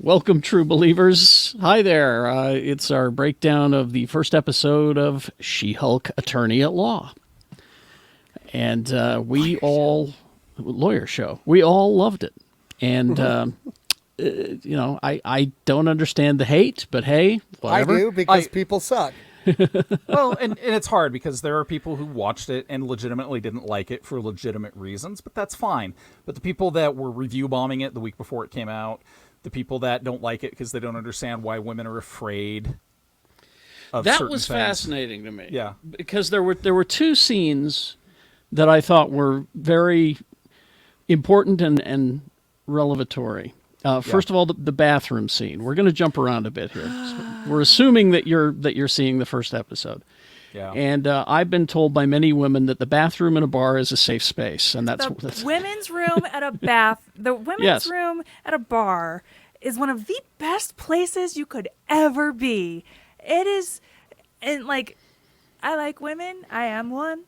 Welcome, true believers. Hi there. It's our breakdown of the first episode of She-Hulk Attorney at Law. And lawyer show. We all loved it. And, I don't understand the hate, but hey, whatever. I do because people suck. Well, and it's hard because there are people who watched it and legitimately didn't like it for legitimate reasons, but that's fine. But the people that were review bombing it the week before it came out, the people that don't like it because they don't understand why women are afraid of that certain was things. Fascinating to me. Yeah. Because there were two scenes that I thought were very important and revelatory. First of all, the bathroom scene. We're going to jump around a bit here. So we're assuming that you're seeing the first episode. Yeah. And I've been told by many women that the bathroom in a bar is a safe space, and that's the women's room at a bath. The women's room at a bar is one of the best places you could ever be. It is, and like, I like women. I am one.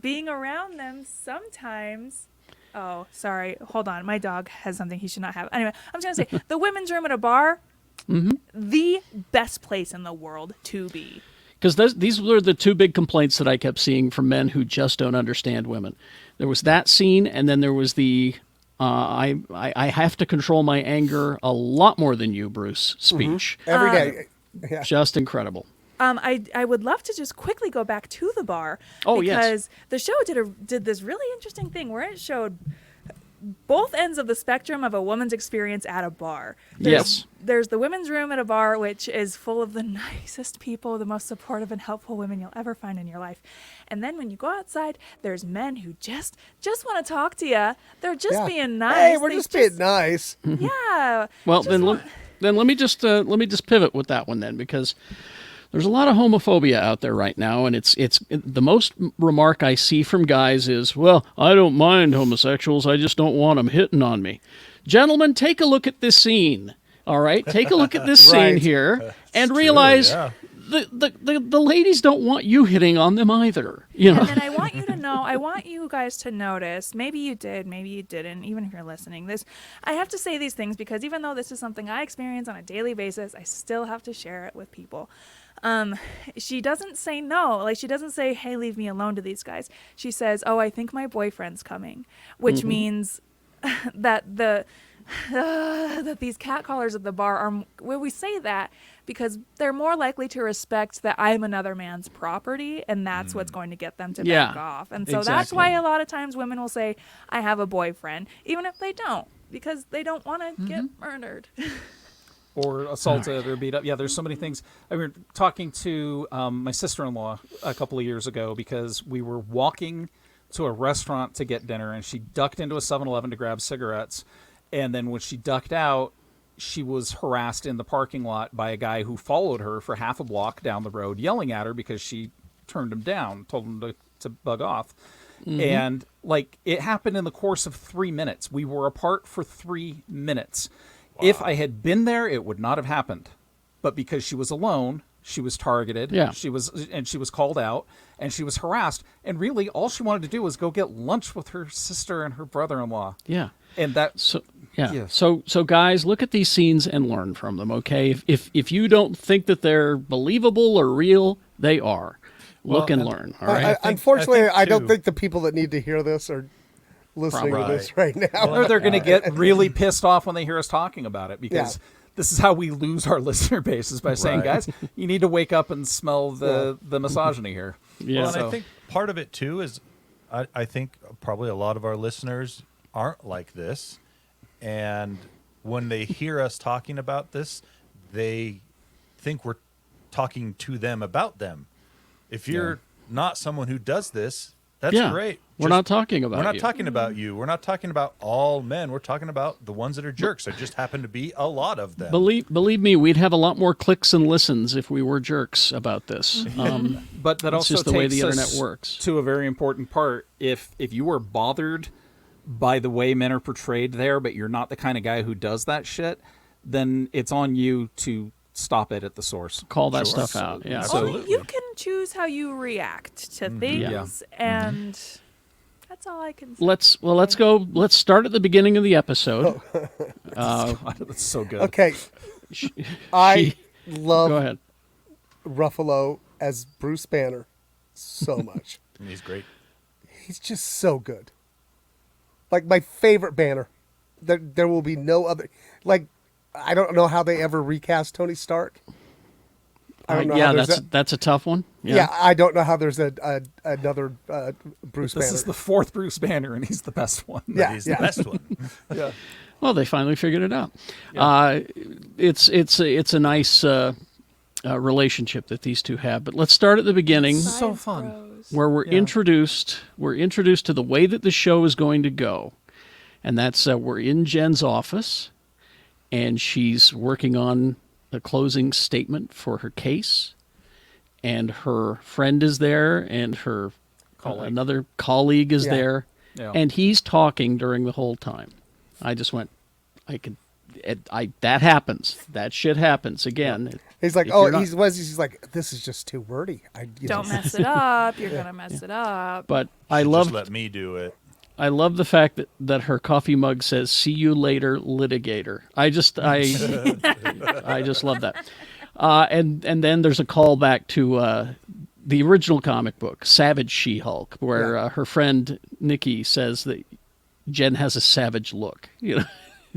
Being around them sometimes. Oh, sorry. Hold on. My dog has something he should not have. Anyway, I'm just going to say the women's room at a bar, the best place in the world to be. Because these were the two big complaints that I kept seeing from men who just don't understand women. There was that scene, and then there was the I have to control my anger a lot more than you, Bruce, speech. Every day. Yeah. Just incredible. I would love to just quickly go back to the bar. Oh, because the show did this really interesting thing where it showed both ends of the spectrum of a woman's experience at a bar. There's the women's room at a bar, which is full of the nicest people, the most supportive and helpful women you'll ever find in your life. And then when you go outside, there's men who just want to talk to you. They're just being nice. Hey, we're just being nice. Yeah. Well, then let me just pivot with that one then, because there's a lot of homophobia out there right now, and it's the most remark I see from guys is, well, I don't mind homosexuals, I just don't want them hitting on me. Gentlemen, take a look at this scene, all right? Take a look at this scene here and realize the ladies don't want you hitting on them either. You know? And then I want you to know, I want you guys to notice, maybe you did, maybe you didn't, even if you're listening, I have to say these things because even though this is something I experience on a daily basis, I still have to share it with people. She doesn't say no. Like, she doesn't say, hey, leave me alone to these guys. She says, oh, I think my boyfriend's coming, which means that that these catcallers at the bar are, well, we say that because they're more likely to respect that I'm another man's property, and that's what's going to get them to back off. And so that's why a lot of times women will say, I have a boyfriend, even if they don't, because they don't want to get murdered. Or assaulted or beat up. Yeah, there's so many things. I was talking to my sister-in-law a couple of years ago because we were walking to a restaurant to get dinner, and she ducked into a 7-Eleven to grab cigarettes. And then when she ducked out, she was harassed in the parking lot by a guy who followed her for half a block down the road, yelling at her because she turned him down, told him to bug off. And, like, it happened in the course of 3 minutes. We were apart for 3 minutes. Wow. If I had been there, it would not have happened. But because she was alone, she was targeted. Yeah. She was called out, and she was harassed. And really, all she wanted to do was go get lunch with her sister and her brother-in-law. Yeah. And that. So guys, look at these scenes and learn from them. Okay. If you don't think that they're believable or real, they are. Look and learn. All right. Unfortunately, I don't think the people that need to hear this are listening to this right now. Or they're going to get really pissed off when they hear us talking about it because this is how we lose our listener base is by saying, guys, you need to wake up and smell the misogyny here. Yeah. Well, and I think part of it too is I think probably a lot of our listeners aren't like this. And when they hear us talking about this, they think we're talking to them about them. If you're not someone who does this, that's great. We're not talking about you. We're not talking about you. We're not talking about all men. We're talking about the ones that are jerks. There just happen to be a lot of them. Believe me, we'd have a lot more clicks and listens if we were jerks about this. But that also just the way the internet works. To a very important part. If you are bothered by the way men are portrayed there, but you're not the kind of guy who does that shit, then it's on you to stop it at the source. Call that stuff out. Yeah, absolutely. You can choose how you react to things, and that's all I can say. Let's go. Let's start at the beginning of the episode. God, that's so good. Okay. I love Go ahead. Ruffalo as Bruce Banner so much. He's great. He's just so good. Like my favorite Banner. There will be no other. Like, I don't know how they ever recast Tony Stark. I don't know. Yeah, how there's that's a tough one. yeah, I don't know how there's another Bruce Banner. This is the fourth Bruce Banner, and he's the best one. Yeah. He's the best one. Yeah. Well, they finally figured it out. Yeah. It's a nice relationship that these two have. But let's start at the beginning, So fun. Bros. where we're introduced to the way that the show is going to go, and that's we're in Jen's office, and she's working on a closing statement for her case, and her friend is there, and her another colleague is there, Yeah. and he's talking during the whole time. I just went, that happens. That shit happens again. He's like, If oh, you're not- he's like, this is just too wordy. Don't mess it up. You're gonna mess it up. But I Just love let me do it. I love the fact that her coffee mug says "See you later, litigator." I just love that. And then there's a callback to the original comic book, Savage She-Hulk, where her friend Nikki says that Jen has a savage look. He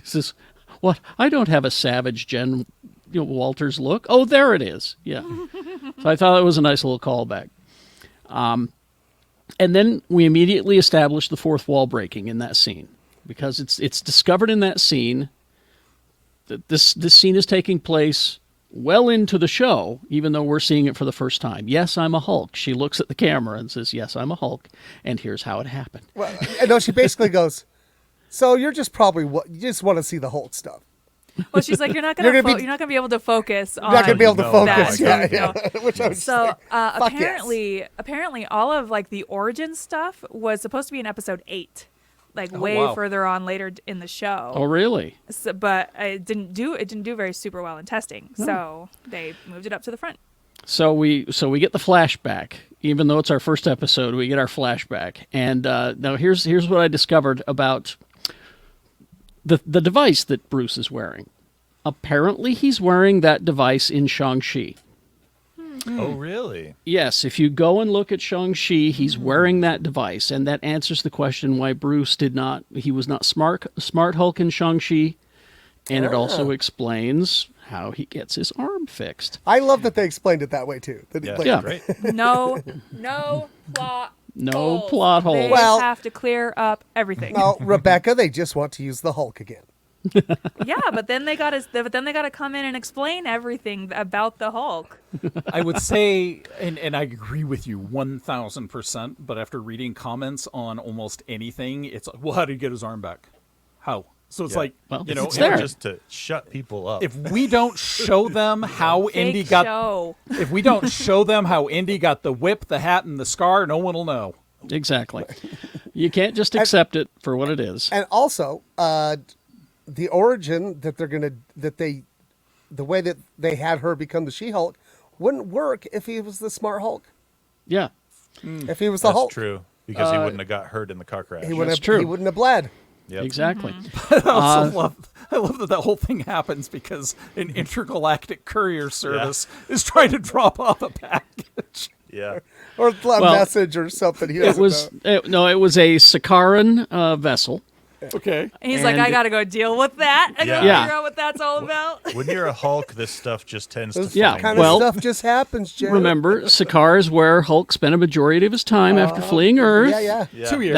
says, "What? I don't have a savage Jen Walters look." Oh, there it is. Yeah. So I thought it was a nice little callback. And then we immediately establish the fourth wall breaking in that scene, because it's discovered in that scene that this scene is taking place well into the show, even though we're seeing it for the first time. Yes, I'm a Hulk. She looks at the camera and says, "Yes, I'm a Hulk, and here's how it happened." Well, no, she basically goes, so you're just probably you just want to see the Hulk stuff. Well, she's like, you're not You're gonna gonna be- you're not gonna be able to focus on. You're not gonna be able to No, focus. that, Yeah, no. yeah. Which I was So like, fuck yes. apparently, all of like the origin stuff was supposed to be in episode 8, like way wow. further on later in the show. Oh, really? So, but it didn't do very super well in testing, so they moved it up to the front. So we get the flashback. Even though it's our first episode, we get our flashback. And now here's what I discovered about the device that Bruce is wearing. Apparently, he's wearing that device in Shang-Chi. Oh, really? Yes, if you go and look at Shang-Chi, he's wearing that device, and that answers the question why Bruce was not Smart Hulk in Shang-Chi, and it also explains how he gets his arm fixed. I love that they explained it that way too. That, Yeah, like, Yeah. great. No plot. No holes. plot hole. They Well- have to clear up everything. No, Rebecca, they just want to use the Hulk again. Yeah, but then they got to come in and explain everything about the Hulk. I would say, and I agree with you 1,000%, but after reading comments on almost anything, it's like, well, how did he get his arm back? How? So it's Yeah. like, Well, you know, it's there. Just to shut people up. if we don't show them how Indy Fake got, show. if we don't show them how Indy got the whip, the hat, and the scar, no one will know. Exactly. You can't just accept it for what it is. And also, the origin that the way that they had her become the She-Hulk wouldn't work if he was the Smart Hulk. Yeah. If he was the That's Hulk, true, because he wouldn't have got hurt in the car crash. he wouldn't That's have. true. He wouldn't have bled. Yep. Exactly. I love that whole thing happens because an intergalactic courier service is trying to drop off a package. Yeah. Or a message or something. He It doesn't was know. it was a Sakaran vessel. Okay. And he's like, And- I gotta go deal with that. I gotta Yeah. figure out what that's all about. When you're a Hulk, this stuff just tends to This Yeah, find kind you. of well- stuff just happens, Jen. Remember, Sakaar is where Hulk spent a majority of his time after fleeing Earth. Yeah. Yeah. 2 years.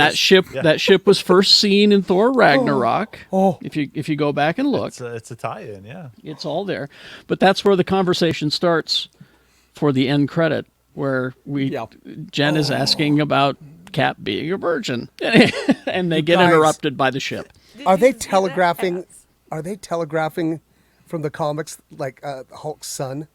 That ship was first seen in Thor Ragnarok. Oh. If you go back and look, It's a tie-in, yeah. it's all there. But that's where the conversation starts for the end credit, where Jen is asking about Cap being a virgin, and they get guys- interrupted by the ship. Are they you see that? telegraphing? Are they telegraphing from the comics like Hulk's son?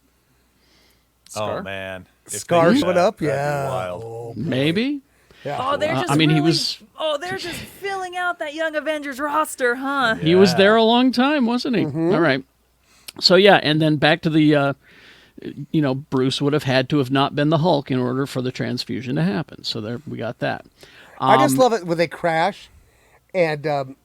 Scar? Oh man, If they Scar did showing that, up? that'd be Yeah. wild. Oh, Maybe. yeah. Oh, they're just I mean, he really- was- Oh, they're just filling out that Young Avengers roster, huh? He was Yeah. there a long time, wasn't he? All right. So yeah, and then back to the, Bruce would have had to have not been the Hulk in order for the transfusion to happen. So there, we got that. I just love it when they crash, and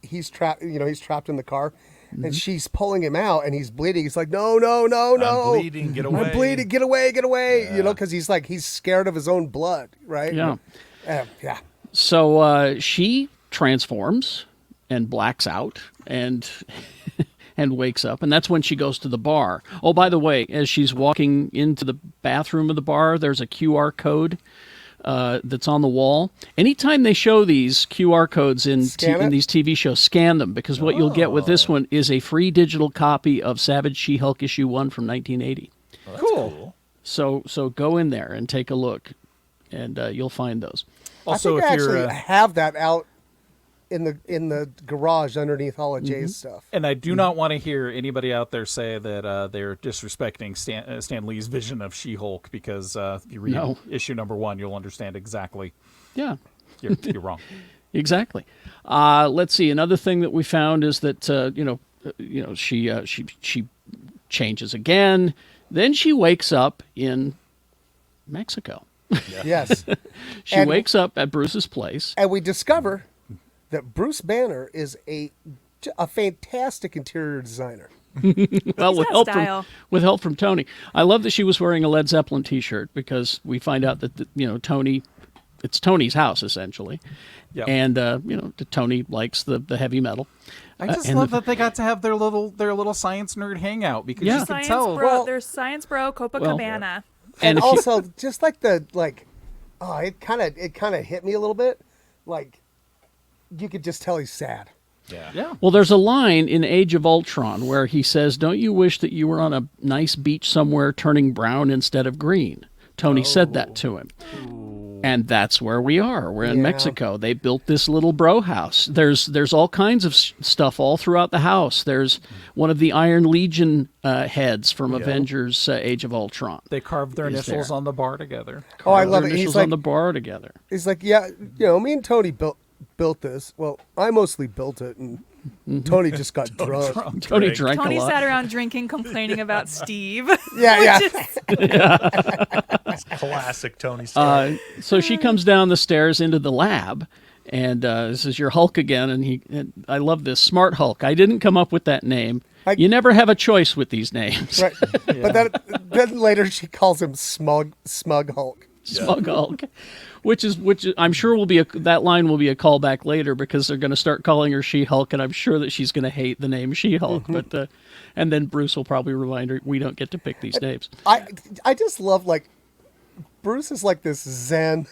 he's trapped. He's trapped in the car, and she's pulling him out, and he's bleeding. He's like, no, no, no, no, I'm bleeding, get away. I'm bleeding, get away, get away. Yeah. Because he's scared of his own blood, right? Yeah. Yeah. So she transforms and blacks out and and wakes up, and that's when she goes to the bar. Oh, by the way, as she's walking into the bathroom of the bar, there's a QR code that's on the wall. Anytime they show these QR codes in these TV shows, scan them, because what you'll get with this one is a free digital copy of Savage She-Hulk issue 1 from 1980. Well, that's Cool. So go in there and take a look, and you'll find those. Also, I think if I you're actually have that out in the garage underneath all of Jay's stuff. and I do not want to hear anybody out there say that they're disrespecting Stan Lee's vision of She-Hulk, because if you read issue number 1, you'll understand exactly. Yeah. You're wrong. Exactly. Let's see. Another thing that we found is that she changes again. Then she wakes up in Mexico. Yes. She wakes up at Bruce's place. And we discover that Bruce Banner is a fantastic interior designer. Well, He's got style. with help from Tony. I love that she was wearing a Led Zeppelin T-shirt, because we find out that Tony, it's Tony's house essentially, Yep. and Tony likes the heavy metal. I just and love that they got to have their little science nerd hangout, because you can Science tell. bro, there's Science Bro Copacabana. And if you- also, just like it kind of hit me a little bit. Like, you could just tell he's sad. Yeah. Well, there's a line in Age of Ultron where he says, "Don't you wish that you were on a nice beach somewhere turning brown instead of green?" Tony said that to him. And that's where we are. We're in Mexico. They built this little bro house. There's all kinds of stuff all throughout the house. There's one of the Iron Legion heads from Avengers Age of Ultron. They carved their Is initials there. on the bar together. Oh, I love Their it. He's initials like, on the bar together. he's like, yeah, me and Tony built this. Well, I mostly built it, and Tony just got drunk. Tony drank Tony a lot. sat around drinking, complaining about Steve. Yeah. Classic Tony Stark. So she comes down the stairs into the lab, and this is your Hulk again. And I love this, Smart Hulk. I didn't come up with that name. You never have a choice with these names. Right. But then later she calls him Smug Hulk. Smug Hulk, which is I'm sure that line will be a callback later, because they're going to start calling her She-Hulk, and I'm sure that she's going to hate the name She-Hulk. But and then Bruce will probably remind her, we don't get to pick these names. I just love, like, Bruce is like this Zen.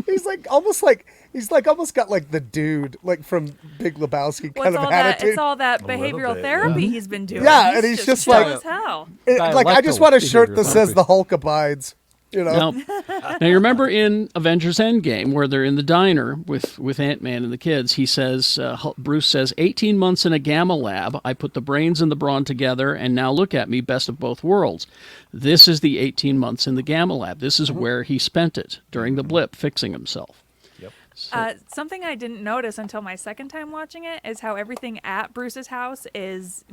He's almost got like the dude like from Big Lebowski kind of attitude. It's all that little beheavil bit, therapy he's been doing. Yeah, and he's just chill like- as hell. Like, I just want a shirt that Dialectal says "The Hulk abides." Now you remember in Avengers Endgame, where they're in the diner with Ant-Man and the kids, he says, Bruce says, 18 months in a gamma lab, I put the brains and the brawn together, and now look at me, best of both worlds. This is the 18 months in the gamma lab. This is where he spent it during the blip, fixing himself. Yep. Something I didn't notice until my second time watching it is how everything at Bruce's house is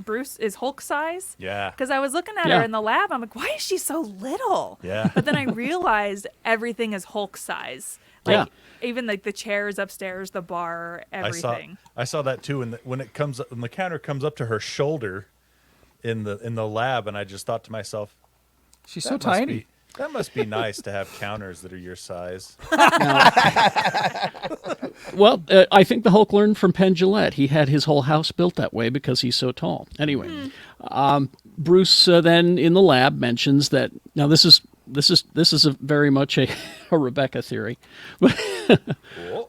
Hulk size. Yeah. Because I was looking at Yeah. her in the lab, I'm like, why is she so little? Yeah. But then I realized everything is Hulk size. Like, even like the chairs upstairs, the bar, everything. I saw that too. When the counter comes up to her shoulder in the lab, and I just thought to myself, She's that so must tiny. That must be nice to have counters that are your size. Well, I think the Hulk learned from Penn Jillette. He had his whole house built that way because he's so tall. Anyway, Bruce then in the lab mentions that now this is a very much a Rebecca theory,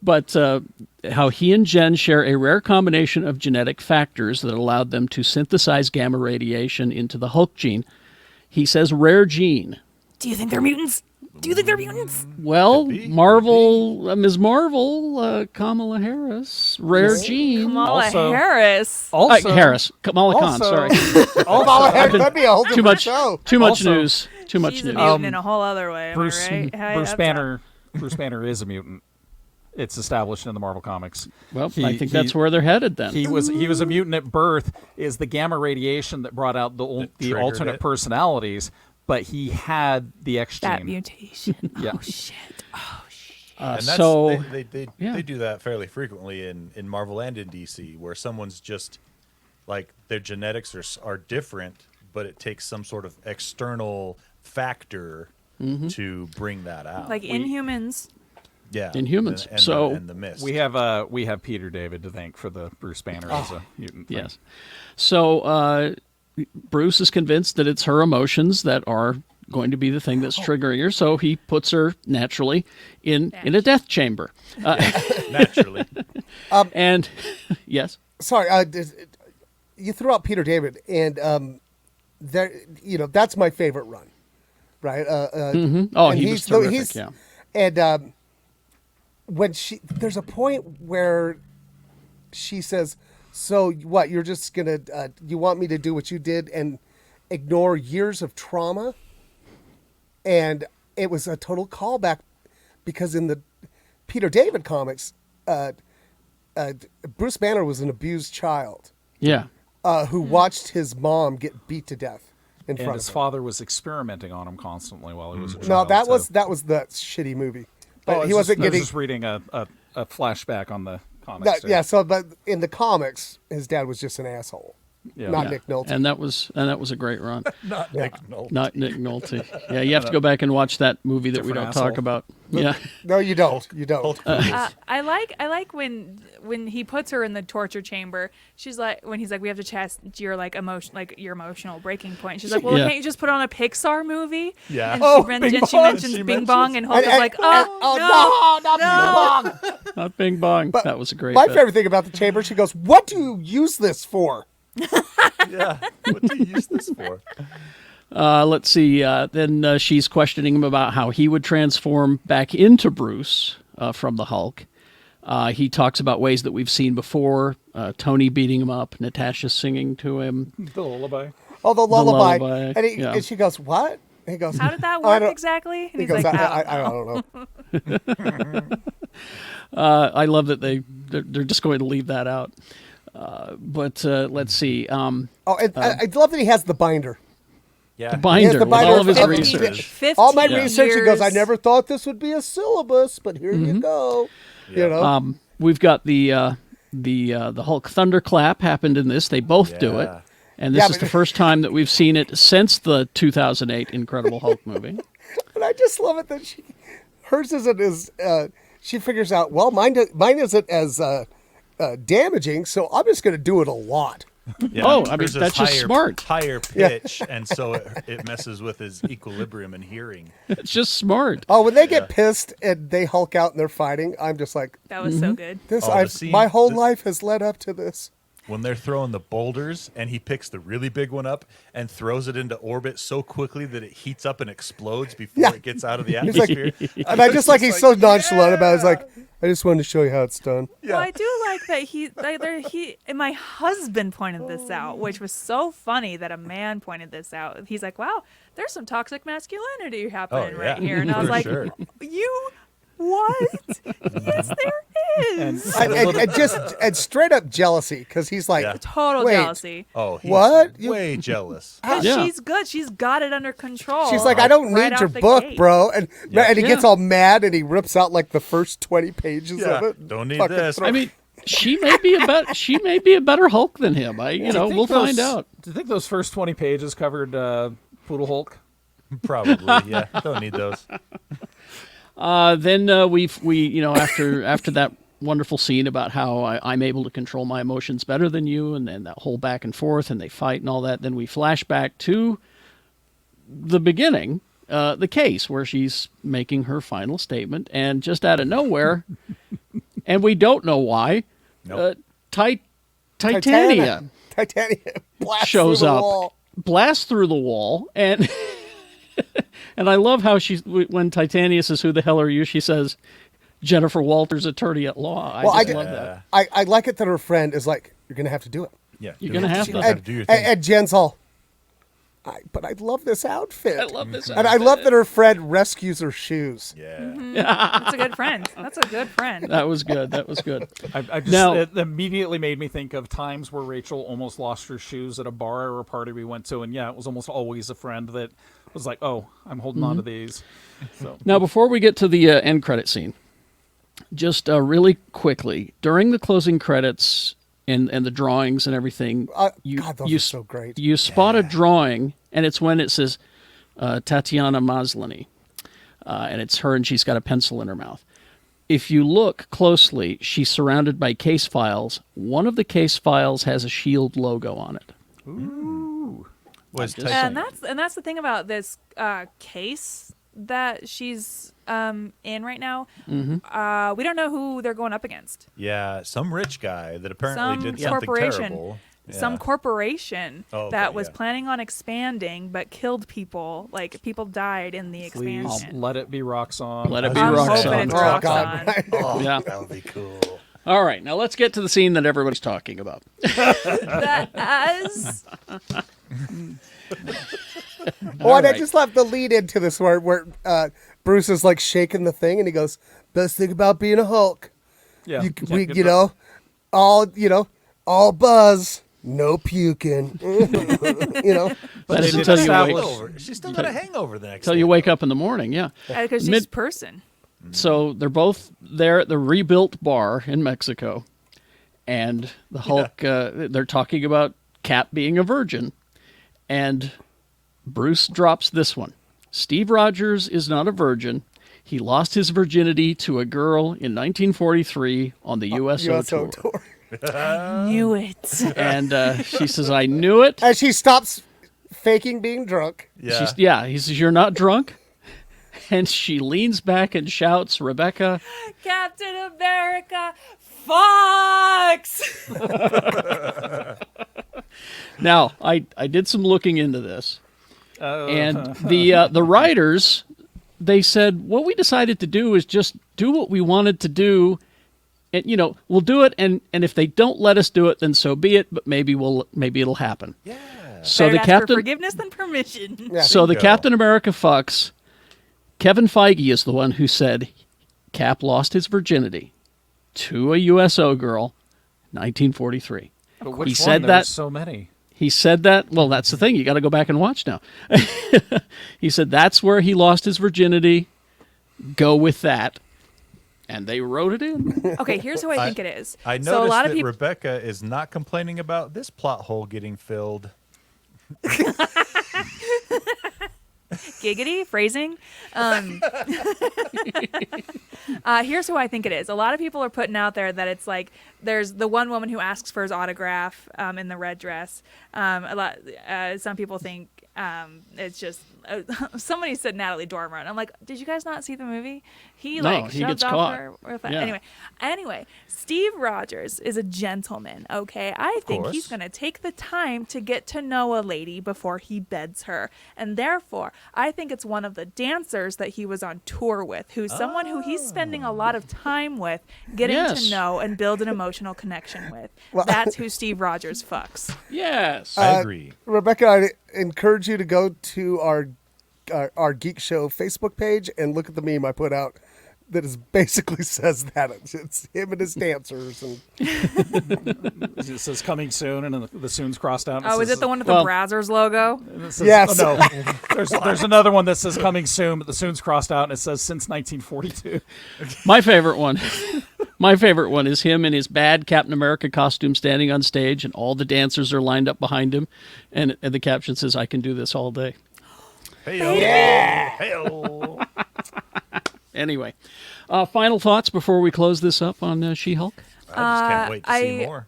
but how he and Jen share a rare combination of genetic factors that allowed them to synthesize gamma radiation into the Hulk gene. He says rare gene. Do you think they're mutants? Well, Could be, Ms. Marvel, Kamala Harris, rare gene. Kamala Also- Harris. Harris, Kamala Khan. Sorry, Kamala Harris, that'd be a whole too different much. show. Too much Also- news. Too much She's a news. mutant in a whole other way. Am Bruce I right? Hey, Bruce that's Banner. Bruce Banner is a mutant. It's established in the Marvel comics. Well, I think that's where they're headed then. He was a mutant at birth. Is the gamma radiation that brought out the triggered alternate it. personalities, but he had the X that gene. mutation. Yeah. Oh shit. Oh shit. And that's, So they yeah. do that fairly frequently in Marvel and in DC, where someone's just like their genetics are different, but it takes some sort of external factor to bring that out. Like Inhumans. yeah, Inhumans. and So- the Mist. We have Peter David to thank for the Bruce Banner as a mutant. thing. Yes. So Bruce is convinced that it's her emotions that are going to be the thing that's triggering her. So he puts her naturally in a death chamber. naturally. And yes. Sorry, you threw out Peter David, and there, that's my favorite run, right? Oh, and he was terrific. Yeah. And when there's a point where she says, "So what? You're just gonna you want me to do what you did and ignore years of trauma?" And it was a total callback because in the Peter David comics, Bruce Banner was an abused child Yeah. who watched his mom get beat to death in And front his of him. father was experimenting on him constantly while he was a child. No, that was so- the shitty movie. But Oh, I he was wasn't just, I was getting. just reading a flashback on the comics. Yeah, so but in the comics, his dad was just an asshole. Yeah. Not Yeah. Nick Nolte. And that was a great run. Not Nick Nolte. Not Nick Nolte. Yeah, you have to go back and watch that movie that we Different don't talk asshole. about. Yeah. No, you don't. You don't. Hulk Hogan. I like when he puts her in the torture chamber. She's like, when he's like, we have to test your your emotional breaking point. She's like, well, Yeah. can't you just put on a Pixar movie? Yeah. And Oh, she, Bing she Bong. mentions She Bing Bong, mentions- and Hulk is like, no, not Bing Bong. Not Bing Bong. But that was a great My bit. favorite thing about the chamber, she goes, "What do you use this for?" Yeah. What do you use this for? Let's see. Then she's questioning him about how he would transform back into Bruce from the Hulk. He talks about ways that we've seen before. Tony beating him up, Natasha singing to him. The lullaby. Oh, the lullaby. lullaby, And she goes, "What?" And he goes, how did that "I work don't-" exactly? And He he's goes, like, I don't know. I love that they're just going to leave that out. But let's see. Oh, and I love that he has the binder. Yeah. Binder the with binder all of his of 15 research. 15 All my research, he goes, "I years. never thought this would be a syllabus, but here you go." You know, We've got the Hulk thunderclap happened in this. They both do it. Yeah. And this Yeah, is but- the first time that we've seen it since the 2008 Incredible Hulk movie. but I just love it that hers isn't as. She figures out, well, mine isn't as damaging, so I'm just going to do it a lot. Yeah. Oh, I mean, Hers is that's just smart. Higher pitch, and so it messes with his equilibrium and hearing. It's just smart. Oh, when they get pissed and they Hulk out and they're fighting, I'm just like, That was so good. this. Oh, the scene- my whole this- life has led up to this. When they're throwing the boulders, and he picks the really big one up and throws it into orbit so quickly that it heats up and explodes before Yeah. it gets out of the He's like, atmosphere. and I just like he's so nonchalant about it. He's like, I just wanted to show you how it's done. Well, I do like that he and my husband pointed this out, which was so funny that a man pointed this out. He's like, "Wow, there's some toxic masculinity happening Oh, right yeah. here," and I was For like, sure. "You what? Yes, there is." And straight up jealousy because he's like, Yeah. Total Wait. jealousy. Oh, he's What? way jealous. Because Yeah. she's good. She's got it under control. she's like, I don't right need your out the book, gate. bro. And he Yeah. gets all mad and he rips out like the first 20 pages Yeah, of it. don't need Fucking this. throw- I mean, she may be a better Hulk than him. We'll find out. Do you think those first 20 pages covered Poodle Hulk? Probably, yeah. Don't need those. Then after that wonderful scene about how I'm able to control my emotions better than you, and then that whole back and forth, and they fight and all that. Then we flash back to the beginning, the case where she's making her final statement, and just out of nowhere, and we don't know why, Nope. Titania Titania blasts shows through the up, wall. blasts through the wall, and and I love how when Titania says, "Who the hell are you?" She says, "Jennifer Walters, attorney at law." Well, I I just love that. I like it that her friend is like, "You're gonna have to do it." Yeah, You're gonna have to. to do your thing. And Jen's all, but I love this outfit. I love this. And I love that her friend rescues her shoes. Yeah. That's a good friend. That's a good friend. That was good. That was good. I just Now- it immediately made me think of times where Rachel almost lost her shoes at a bar or a party we went to, and yeah, it was almost always a friend that was like, "Oh, I'm holding on to these." So Now, before we get to the end credit scene, just really quickly, during the closing credits and the drawings and everything, God, those are so great. You spot a drawing, and it's when it says Tatiana Maslany, and it's her, and she's got a pencil in her mouth. If you look closely, she's surrounded by case files. One of the case files has a Shield logo on it. Ooh. And that's the thing about this case that she's in right now. Mm-hmm. We don't know who they're going up against. Yeah, some rich guy that apparently did something terrible. Some Yeah. corporation Oh, okay, that was yeah. planning on expanding but killed people. Like, people died in the Please expansion. let it be Roxanne. Let it be I'm Roxanne. hoping it's Oh, Roxanne. God. Oh, Yeah. that would be cool. All right, now let's get to the scene that everybody's talking about. That as Oh, and I right. just love the lead into this where Bruce is like shaking the thing, and he goes, "Best thing about being a Hulk, Yeah. you know, all buzz, no puking, you know." But That is they until did you wake- establish- Hangover. She's still got a hangover the next Until day. you wake up in the morning, yeah. because she's Mid- person. So they're both there at the rebuilt bar in Mexico, and the Hulk, they're talking about Cap being a virgin, and Bruce drops this one. Steve Rogers is not a virgin. He lost his virginity to a girl in 1943 on the USO tour. Knew it. And she says, I knew it. As she stops faking being drunk. Yeah. He says, you're not drunk? And she leans back and shouts, Rebecca, Captain America, Fox. Now, I did some looking into this. Oh. And the writers, they said, what we decided to do is just do what we wanted to do. And, we'll do it. And if they don't let us do it, then so be it. But maybe it'll happen. Yeah. So Better the ask Captain, for forgiveness than permission. Yeah. so the Bingo. Captain America fucks. Kevin Feige is the one who said Cap lost his virginity to a USO girl, 1943. But which He one? said There that- were so many. He said that. Well, that's the thing. You got to go back and watch now. He said that's where he lost his virginity. Go with that. And they wrote it in. Okay, here's who I think it is. I noticed so a lot that of people. Rebecca is not complaining about this plot hole getting filled. Giggity phrasing. Here's who I think it is. A lot of people are putting out there that it's like there's the one woman who asks for his autograph in the red dress. Some people think it's just somebody said Natalie Dormer, and I'm like, did you guys not see the movie? He No, like he shoved gets off caught. her. Yeah. Anyway, Steve Rogers is a gentleman. Okay, I think course. he's gonna take the time to get to know a lady before he beds her, and therefore I think it's one of the dancers that he was on tour with, who's someone who he's spending a lot of time with, getting Yes. to know and build an emotional connection with. That's who Steve Rogers fucks. Yes. I agree. Rebecca, I encourage you to go to our Geek Show Facebook page and look at the meme I put out that basically says that. It's him and his dancers. And It says coming soon, and then the soon's crossed out. and Oh, is says- it the one with well- the Brazzers logo? it says- Yes. Oh, no. There's another one that says coming soon, but the soon's crossed out, and it says since 1942. My favorite one. My favorite one is him in his bad Captain America costume standing on stage, and all the dancers are lined up behind him. And the caption says, I can do this all day. Hey-o. Yeah. Hey-o. Anyway, final thoughts before we close this up on She-Hulk? I just can't wait to see more.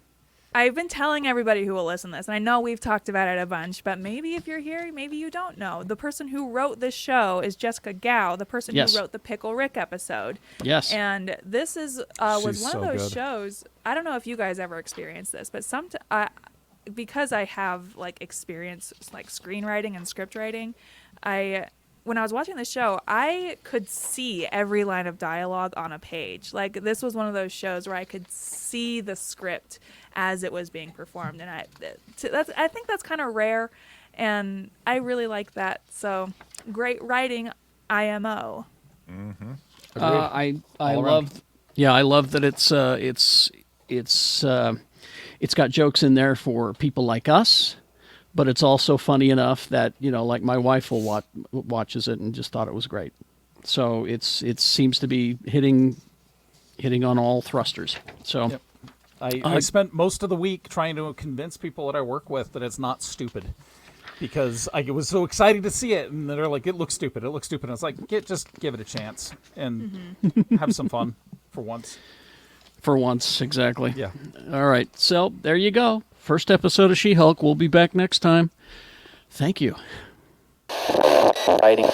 I've been telling everybody who will listen to this, and I know we've talked about it a bunch, but maybe if you're here, maybe you don't know. The person who wrote this show is Jessica Gao, the person Yes. who wrote the Pickle Rick episode. Yes. And this is was She's one so of those good. shows. I don't know if you guys ever experienced this, but because I have like experience like screenwriting and script writing, when I was watching the show, I could see every line of dialogue on a page. Like, this was one of those shows where I could see the script as it was being performed, and I think that's kind of rare, and I really like that. So, great writing, IMO. I All love, I love that it's got jokes in there for people like us, but it's also funny enough that like my wife will watches it and just thought it was great. So it seems to be hitting hitting on all thrusters. So. Yep. I spent most of the week trying to convince people that I work with that it's not stupid, because I was so excited to see it, and they're like, "It looks stupid. It looks stupid." And I was like, "Just give it a chance and have some fun for once." For once, exactly. Yeah. All right. So there you go. First episode of She-Hulk. We'll be back next time. Thank you. Writing.